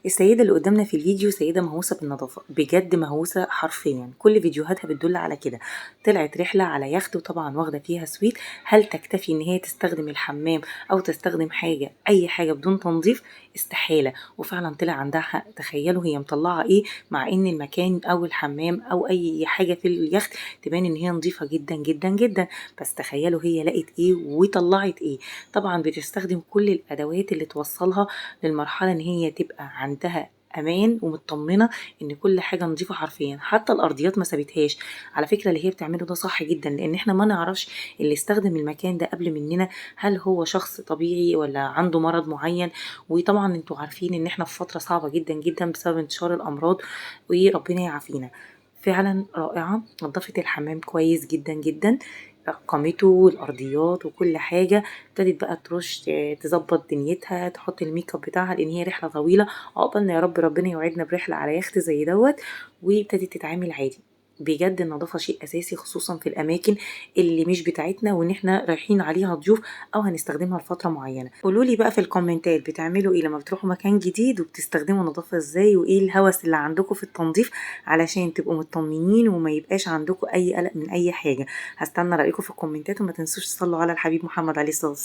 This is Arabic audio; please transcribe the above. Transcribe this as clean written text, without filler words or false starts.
السيدة اللي قدامنا في الفيديو سيدة مهووسة بالنظافة، بجد مهووسة حرفيا، كل فيديوهاتها بتدل على كده. طلعت رحلة على يخت وطبعا واخدة فيها سويت. هل تكتفي ان هي تستخدم الحمام او تستخدم اي حاجة بدون تنظيف؟ استحالة. وفعلا طلع عندها حق. تخيلوا هي مطلعة ايه، مع ان المكان او الحمام او اي حاجة في اليخت تبان ان هي نظيفة جدا جدا جدا، بس تخيلوا هي لقت ايه وطلعت ايه. طبعا بتستخدم كل الادوات اللي توصلها للمرحلة ان هي تبقى عندها امان ومطمنه ان كل حاجه نظيفه حرفيا، حتى الارضيات ما سابتهاش. على فكره اللي هي بتعمله ده صح جدا، لان احنا ما نعرفش اللي استخدم المكان ده قبل مننا هل هو شخص طبيعي ولا عنده مرض معين. وطبعا انتوا عارفين ان احنا في فتره صعبه جدا جدا بسبب انتشار الامراض، وربنا يعافينا. فعلا رائعه، نظفت الحمام كويس جدا جدا، قامته والارضيات وكل حاجه. ابتدت بقى ترش، تظبط دنيتها، تحط الميك اب بتاعها، لان هي رحله طويله. عقبالنا يا رب ربنا يوعدنا برحله على يخت زي دوت. وابتدت تتعامل عادي. بجد النظافه شيء اساسي، خصوصا في الاماكن اللي مش بتاعتنا وان احنا رايحين عليها ضيوف او هنستخدمها لفتره معينه. قولوا لي بقى في الكومنتات بتعملوا ايه لما بتروحوا مكان جديد وبتستخدموا النظافه ازاي، وايه الهوس اللي عندكم في التنظيف علشان تبقوا مطمنين وما يبقاش عندكم اي قلق من اي حاجه. هستنى رايكم في الكومنتات، وما تنسوش تصلوا على الحبيب محمد عليه الصلاه والسلام.